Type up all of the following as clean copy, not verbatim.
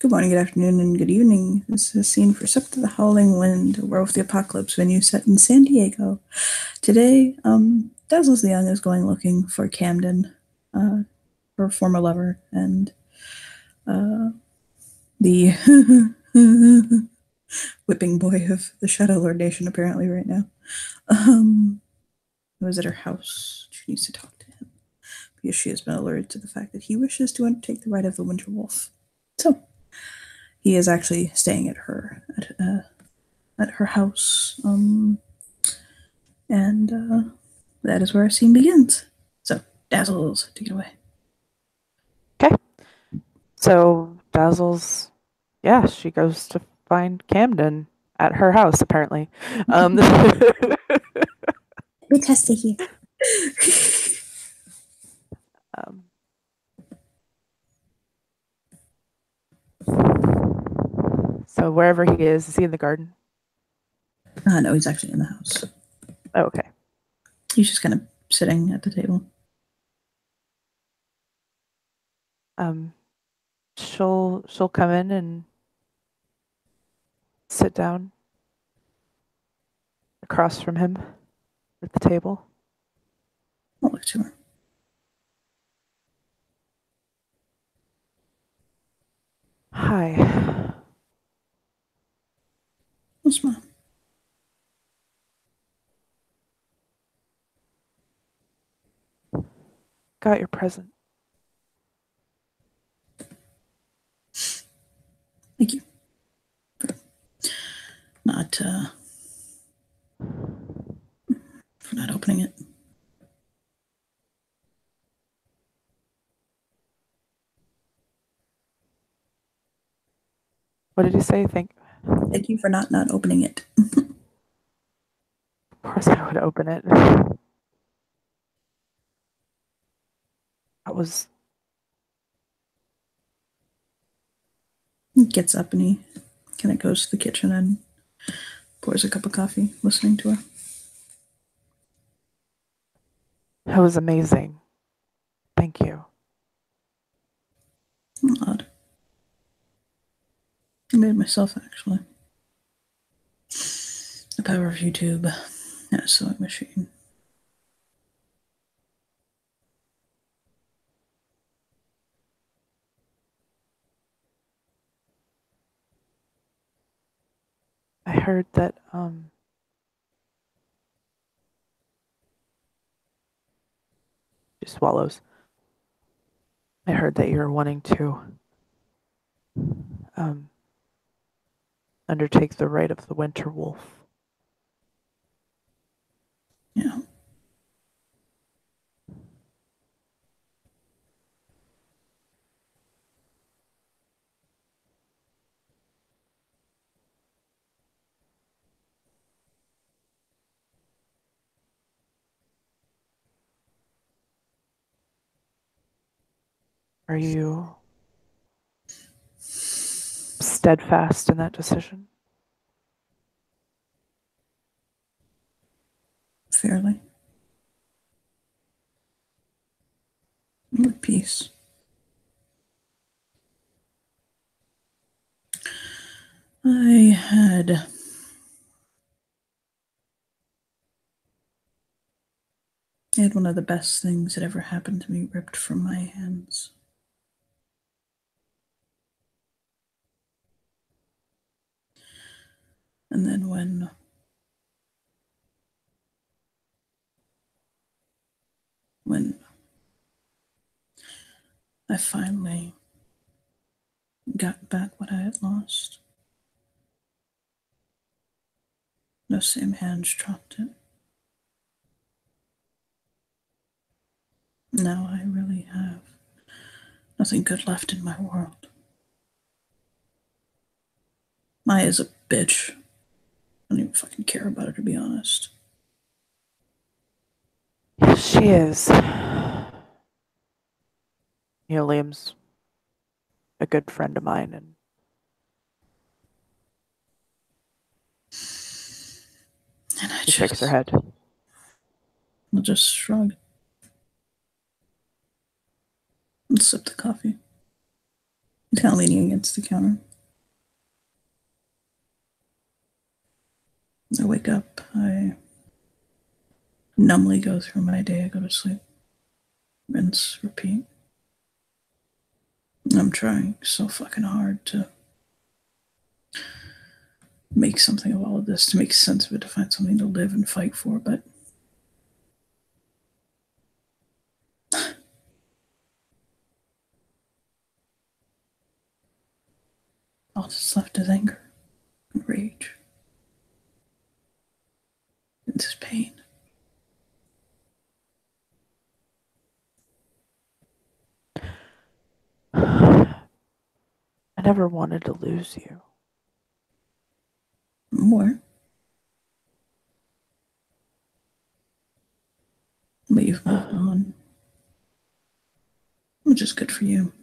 Good morning, good afternoon, and good evening. This is a scene for Sept of the Howling Wind, a Werewolf the Apocalypse venue set in San Diego. Today, Dazzles the Young is going looking for Camden, her former lover, and the whipping boy of the Shadow Lord Nation, apparently, right now. Who is at her house. She needs to talk to him because she has been alerted to the fact that he wishes to undertake the rite of the Winter Wolf. So, he is actually staying at her house, and that is where our scene begins. So, Dazzles, take it away. Okay. So Dazzles, yeah, she goes to find Camden at her house, apparently. Bit testy here. So wherever he is he in the garden? No, he's actually in the house. Oh, okay. He's just kind of sitting at the table. She'll come in and sit down across from him at the table. I'll look to her. Hi. Yes, Mom. Got your present. Thank you. For not opening it. What did you say? Thank you for not opening it. Of course I would open it. That was... He gets up and he kind of goes to the kitchen and pours a cup of coffee, listening to her. That was amazing. Thank you. Odd. I made it myself, actually. The power of YouTube and a sewing machine. I heard that she swallows. I heard that you're wanting to undertake the rite of the Winter Wolf. Yeah. Are you steadfast in that decision? Fairly. With peace. I had one of the best things that ever happened to me ripped from my hands. And then when I finally got back what I had lost, those same hands dropped it. Now I really have nothing good left in my world. Maya's a bitch. I don't even fucking care about her, to be honest. Yes, she is. Liam's a good friend of mine, and she shakes her head. I'll just shrug and sip the coffee. Kind of leaning against the counter. I wake up. I numbly go through my day. I go to sleep. Rinse, repeat. I'm trying so fucking hard to make something of all of this, to make sense of it, to find something to live and fight for, but all that's left is anger and rage. And this pain. I never wanted to lose you. More. But you've moved on. Which is good for you.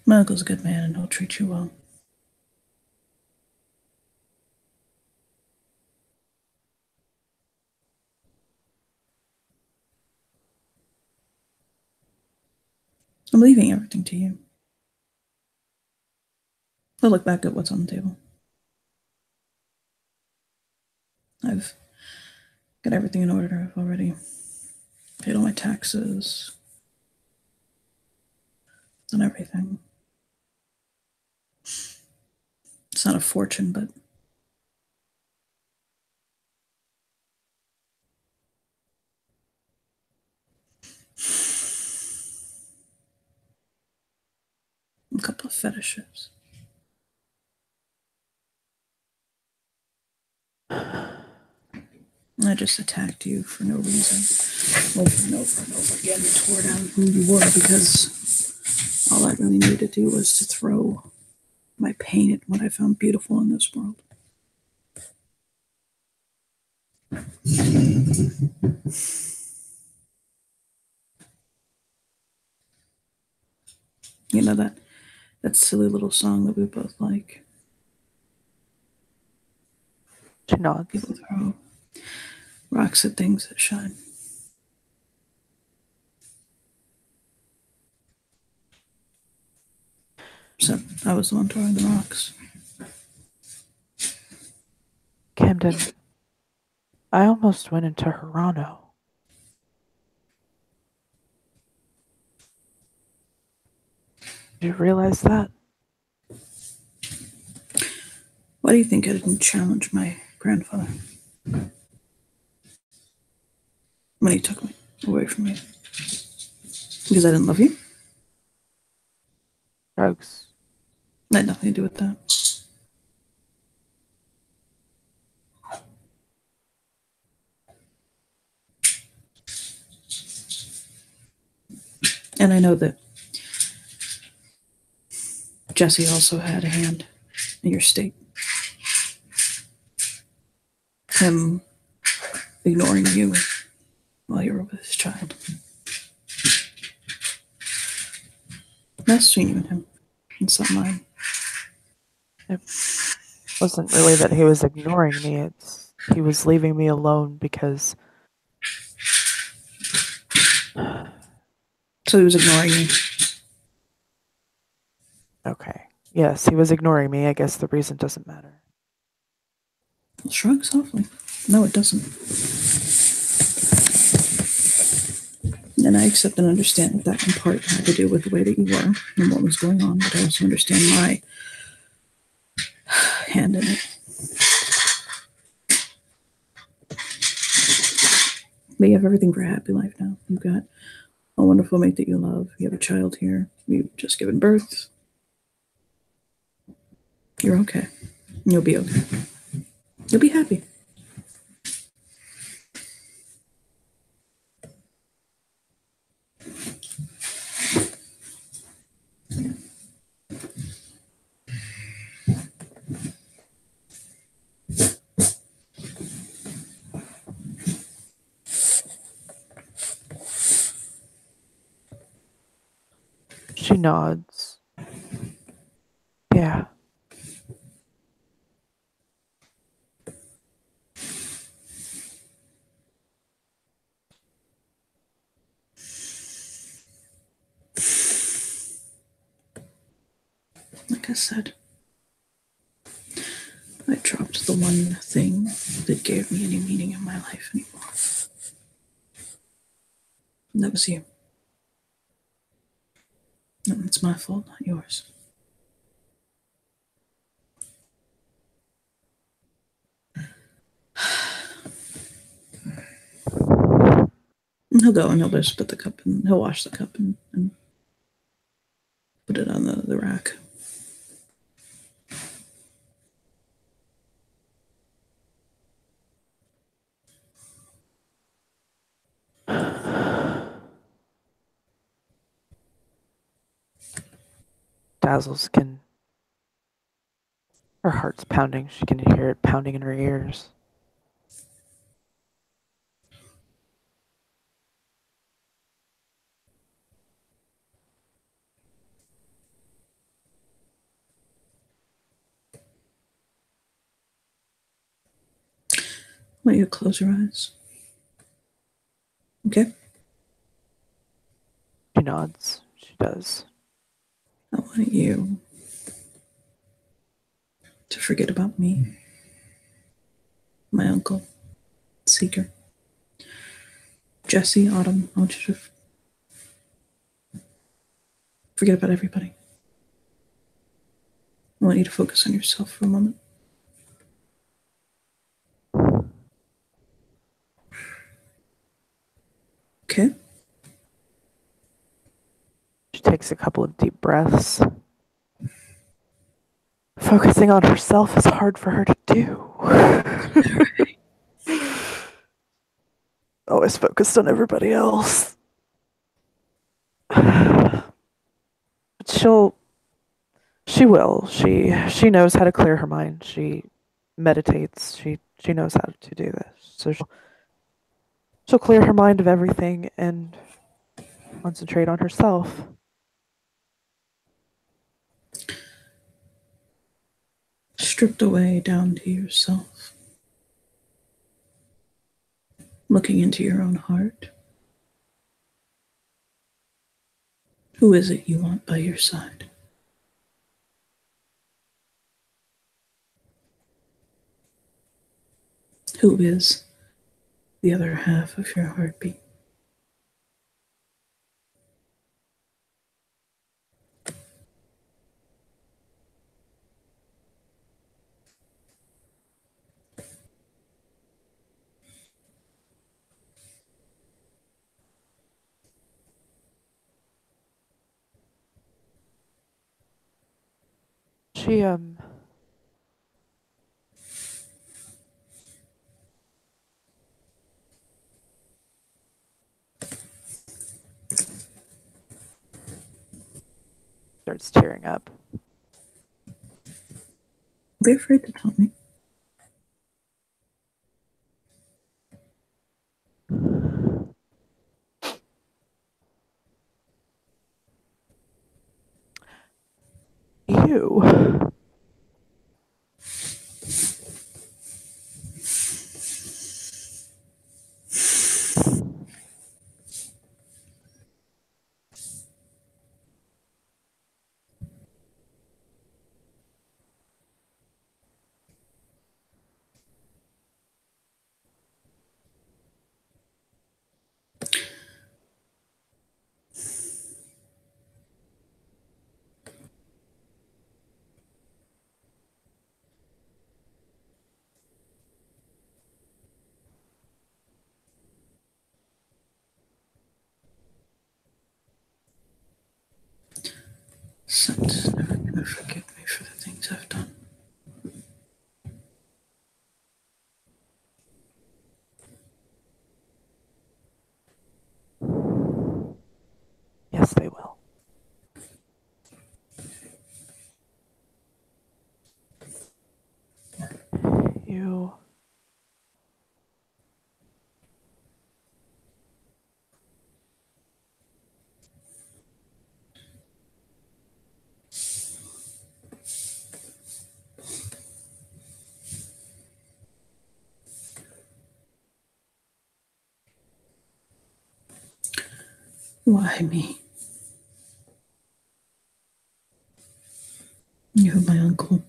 My uncle's a good man and he'll treat you well. I'm leaving everything to you. I'll look back at what's on the table. I've got everything in order. I've already paid all my taxes, done everything. It's not a fortune, but a couple of fetishes. I just attacked you for no reason, over and over and over again, tore down who you were, because all I really needed to do was to throw my pain at what I found beautiful in this world. You know that silly little song that we both like? She nods. People throw rocks at things that shine. So I was the one throwing the rocks. Camden, I almost went into Hirano. Did you realize that? Why do you think I didn't challenge my grandfather when he took me away from me? Because I didn't love you? Drugs. That had nothing to do with that. And I know that Jesse also had a hand in your state. Him ignoring you while you were with his child. That's between you and him. It's not mine. It wasn't really that he was ignoring me. It's he was leaving me alone because So he was ignoring you. okay. Yes, he was ignoring me. I guess the reason doesn't matter. Shrug softly. No, it doesn't. And I accept and understand that that in part had to do with the way that you were and what was going on, but I also understand my hand in it. But you have everything for a happy life now. You've got a wonderful mate that you love. You have a child here. You've just given birth. You're okay. You'll be okay. You'll be happy. She nods. Yeah. Like I said, I dropped the one thing that gave me any meaning in my life anymore. And that was you. And it's my fault, not yours. And he'll go and he'll just put the cup in, he'll wash the cup and put it on the rack. Dazzles can. Her heart's pounding. She can hear it pounding in her ears. I want you to close your eyes. Okay? She nods. She does. I want you to forget about me, my uncle, Seeker, Jesse, Autumn. I want you to forget about everybody. I want you to focus on yourself for a moment. Okay? She takes a couple of deep breaths. Focusing on herself is hard for her to do. Always focused on everybody else. She will. She knows how to clear her mind. She meditates. She knows how to do this. So she'll clear her mind of everything and concentrate on herself. Stripped away down to yourself. Looking into your own heart. Who is it you want by your side? Who is the other half of your heartbeat? She starts tearing up. Be afraid to tell me. You. Sun's never gonna forgive me for the things I've done. Yes, they will. You. Why me? You have my uncle.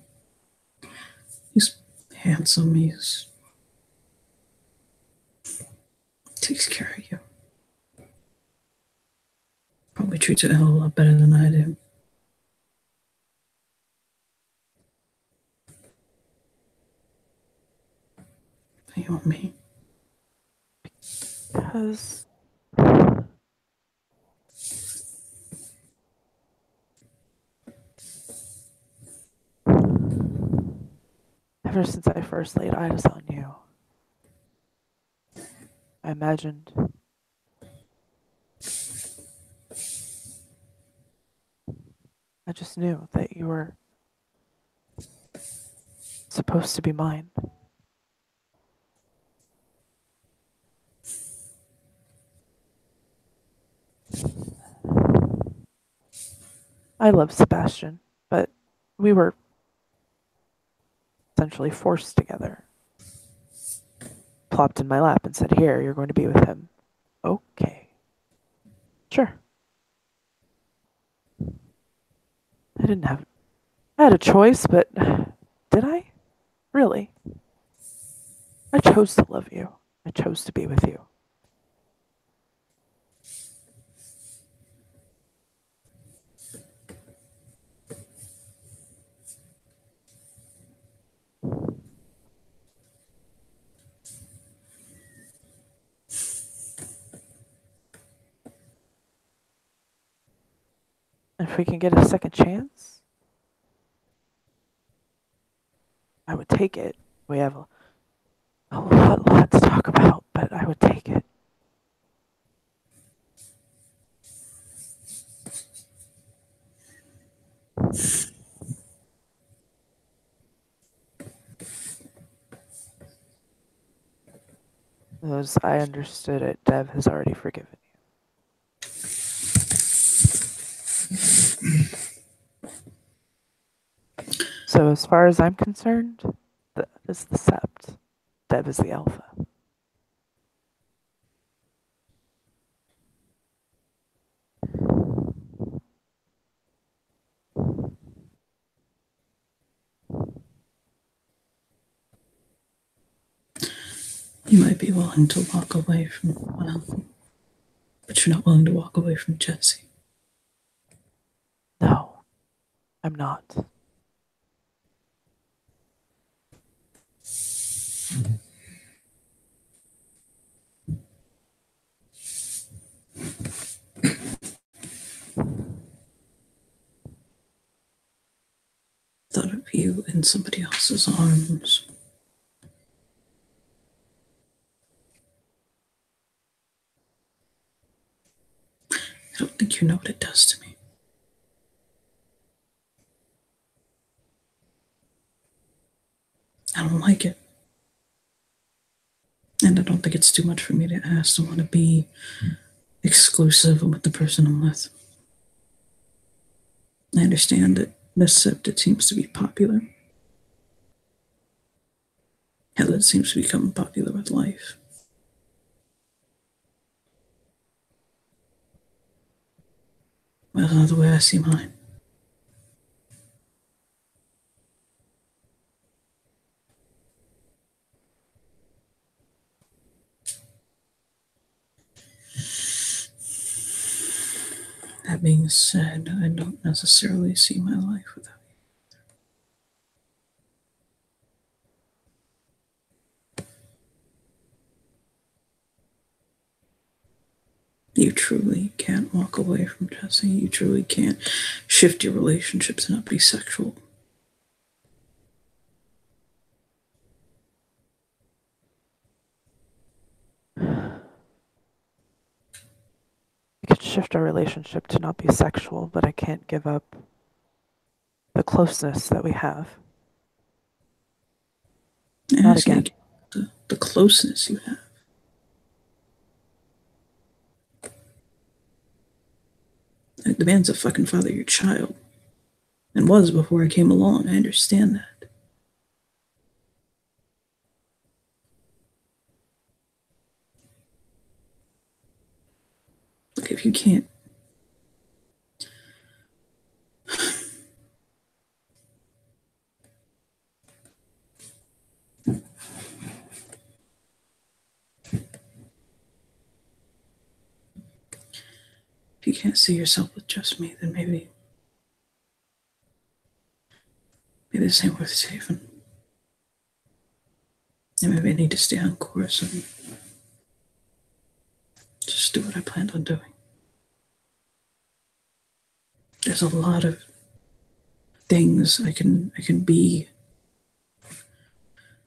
He's handsome. He's takes care of you. Probably treats you a hell of a lot better than I do. You want me? Because ever since I first laid eyes on you, I imagined I just knew that you were supposed to be mine. I love Sebastian, but we were essentially forced together. Plopped in my lap and said, "Here, you're going to be with him." Okay. Sure. I had a choice, but did I? Really? I chose to love you. I chose to be with you. If we can get a second chance, I would take it. We have a lot to talk about, but I would take it. As I understood it, Dev has already forgiven you. So as far as I'm concerned, that is the Sept. Dev is the Alpha. You might be willing to walk away from one uncle, but you're not willing to walk away from Jesse. No, I'm not. Thought of you in somebody else's arms. I don't think you know what it does to me. I don't like it. And I don't think it's too much for me to ask to want to be exclusive with the person I'm with. I understand that this Sept, it seems to be popular. Hell, it seems to become popular with life. Well, that's not the way I see mine. That being said, I don't necessarily see my life without you. You truly can't walk away from Jesse. You truly can't shift your relationships and not be sexual. We could shift our relationship to not be sexual, but I can't give up the closeness that we have. Not again. The closeness you have. The man's a fucking father of your child. And was before I came along. I understand that. Look, if you can't you can't see yourself with just me, then maybe this ain't worth saving. And maybe I need to stay on course and just do what I planned on doing. There's a lot of things I can be,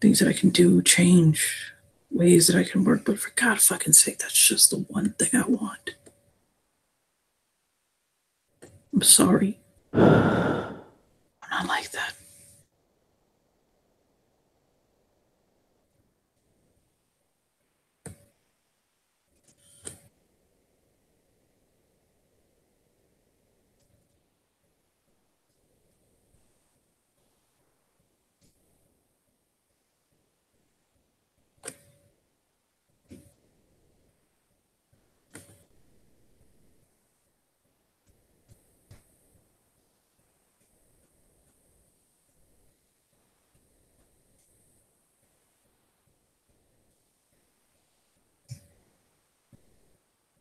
things that I can do, change, ways that I can work, but for God's fucking sake, that's just the one thing I want. I'm sorry. I'm not like that.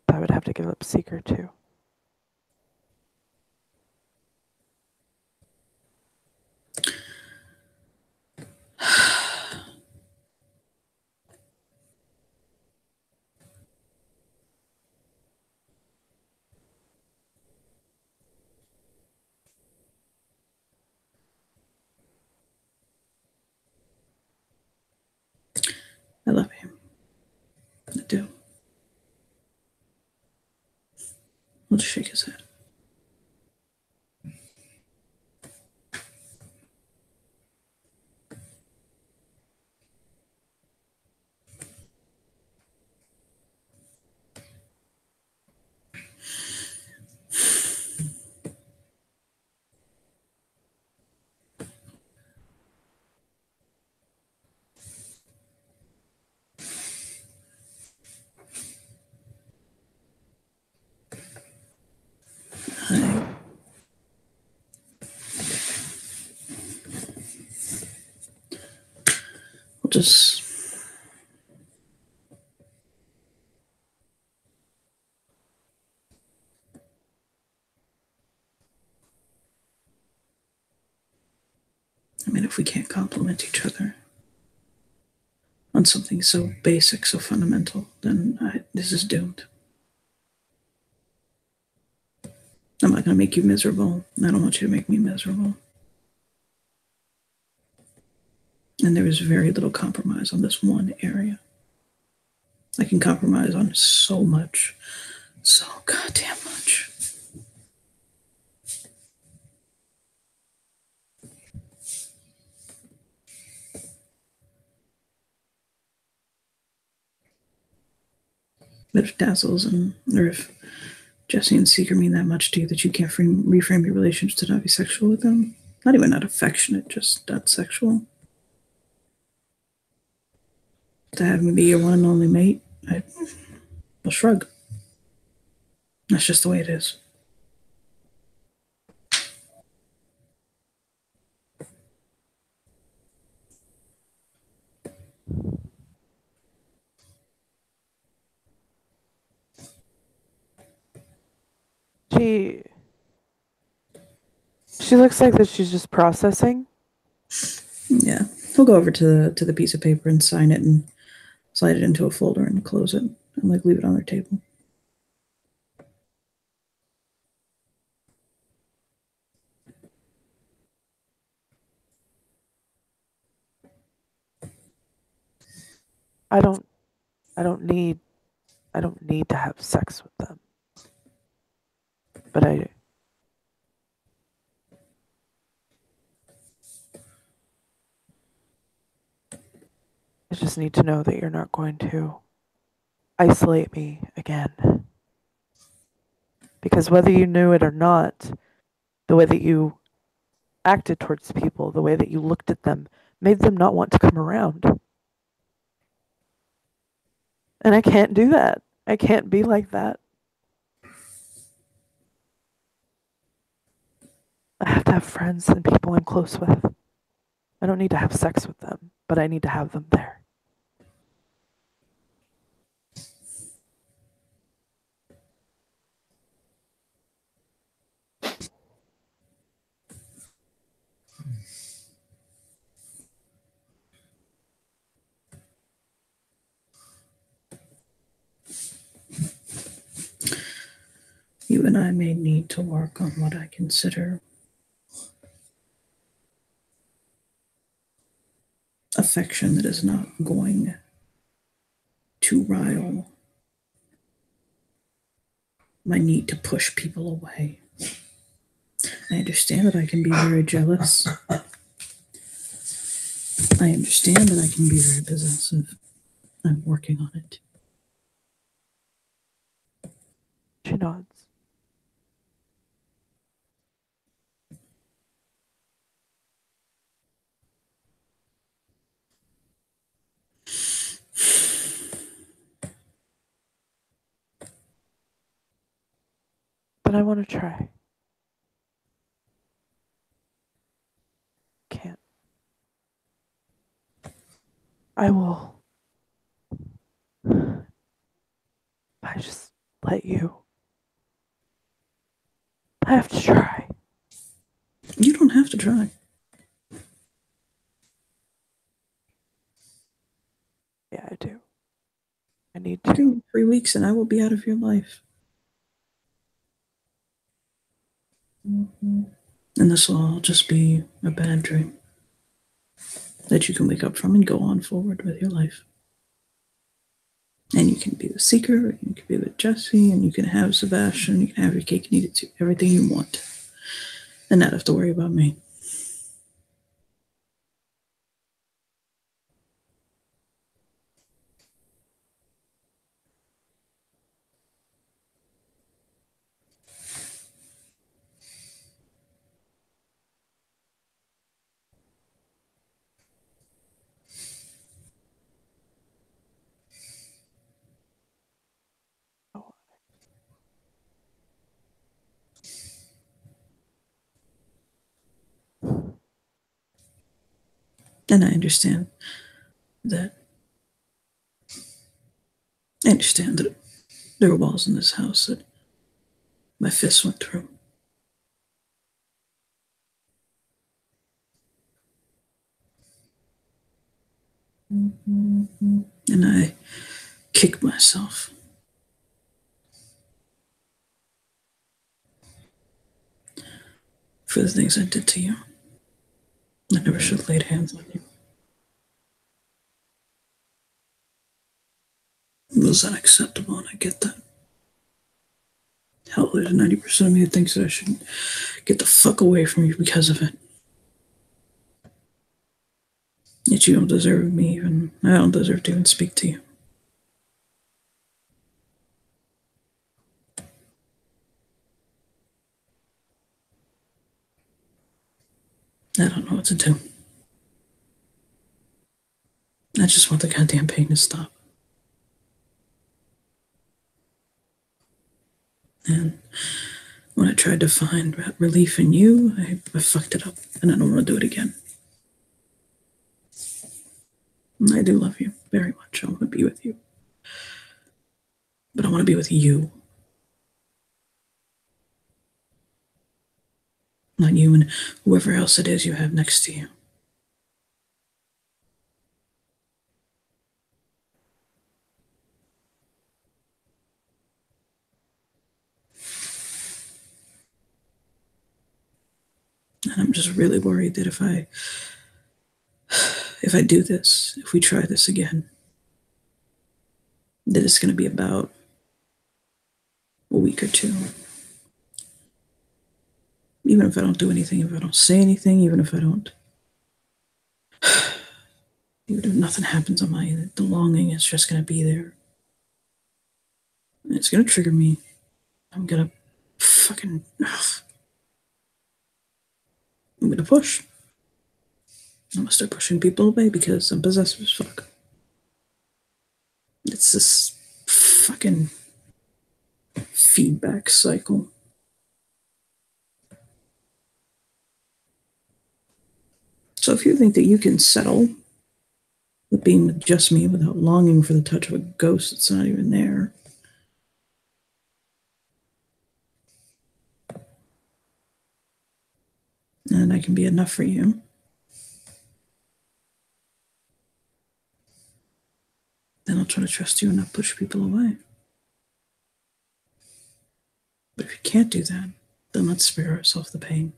I would have to give up Seeker too. I love him. I do. I'll just shake his head. We'll just if we can't compliment each other on something so basic, so fundamental, then this is doomed. I'm not going to make you miserable. I don't want you to make me miserable. And there is very little compromise on this one area. I can compromise on so much, so goddamn much. But if Dazzles or if Jesse and Seeker mean that much to you that you can't reframe your relationships to not be sexual with them, not even not affectionate, just not sexual, to have me be your one and only mate, I'll shrug. That's just the way it is. She looks like that she's just processing. Yeah. He'll go over to the piece of paper and sign it and slide it into a folder and close it and leave it on their table. I don't need to have sex with them. But I just need to know that you're not going to isolate me again. Because whether you knew it or not, the way that you acted towards people, the way that you looked at them, made them not want to come around. And I can't do that. I can't be like that. I have to have friends and people I'm close with. I don't need to have sex with them, but I need to have them there. You and I may need to work on what I consider affection that is not going to rile my need to push people away. I understand that I can be very jealous. I understand that I can be very possessive. I'm working on it. She nods. But I want to try. Can't. I will. I just let you. I have to try. You don't have to try. Yeah, I do. I need Give to. me 3 weeks and I will be out of your life. And this will all just be a bad dream that you can wake up from and go on forward with your life. And you can be with Seeker, and you can be with Jesse, and you can have Sebastian, you can have your cake and eat it too. Everything you want. And not have to worry about me. Oh, And I understand that. I understand that there were walls in this house that my fists went through. And I kicked myself for the things I did to you. I never should have laid hands on you. It was unacceptable, and I get that. Hell, there's 90% of me that thinks that I should get the fuck away from you because of it. Yet you don't deserve me even. I don't deserve to even speak to you. I don't know what to do. I just want the goddamn pain to stop. And when I tried to find relief in you, I fucked it up, and I don't want to do it again. And I do love you very much. I want to be with you. But I want to be with you. Not you and whoever else it is you have next to you. And I'm just really worried that if I do this, if we try this again, that it's going to be about a week or two. Even if I don't do anything, if I don't say anything, even if nothing happens on my end, the longing is just going to be there. And it's going to trigger me. I'm going to fucking. I'm going to push. I'm going to start pushing people away because I'm possessive as fuck. It's this fucking feedback cycle. So if you think that you can settle with being with just me without longing for the touch of a ghost that's not even there, and I can be enough for you, then I'll try to trust you and not push people away. But if you can't do that, then let's spare ourselves the pain.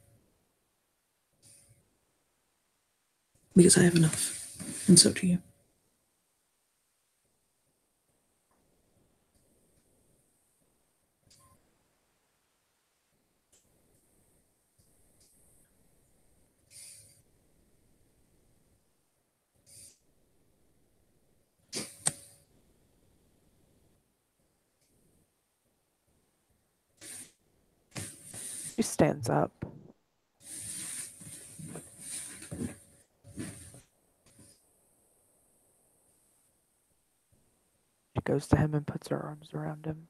Because I have enough, and so do you. She stands up. She goes to him and puts her arms around him.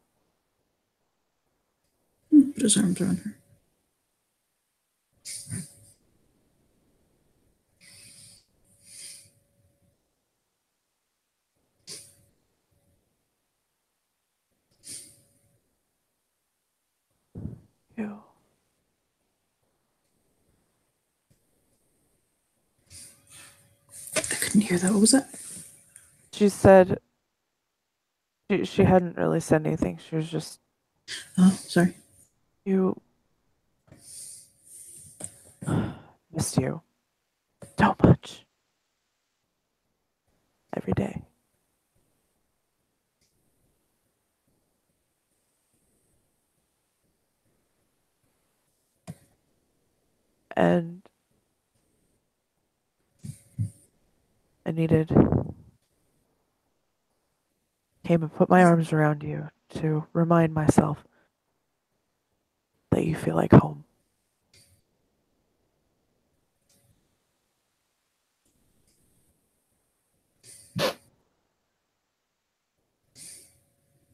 Put his arms around her. You. I couldn't hear that. What was that? She said she hadn't really said anything. She was just, Oh, sorry. you. Missed you so much. Every day. And I came and put my arms around you to remind myself that you feel like home.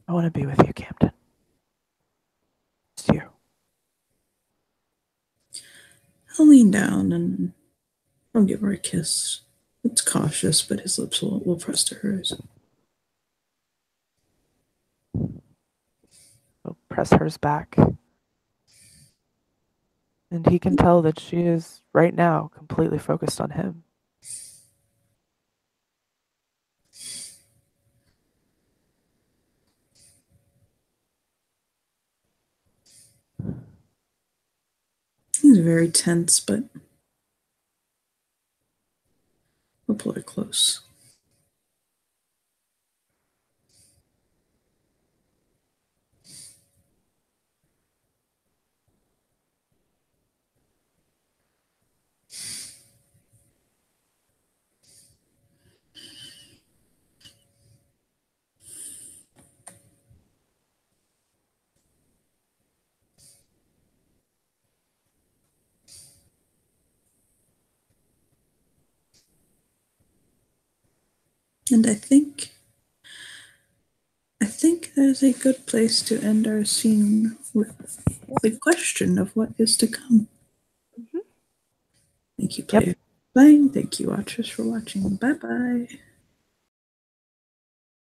I want to be with you, Camden. It's you. I'll lean down and I'll give her a kiss. It's cautious, but his lips will press to hers. He'll press hers back. And he can tell that she is, right now, completely focused on him. He's very tense, but we'll pull her close. And I think that is a good place to end our scene with the question of what is to come. Mm-hmm. Thank you, player. Bye. Thank you, watchers, for watching. Bye-bye.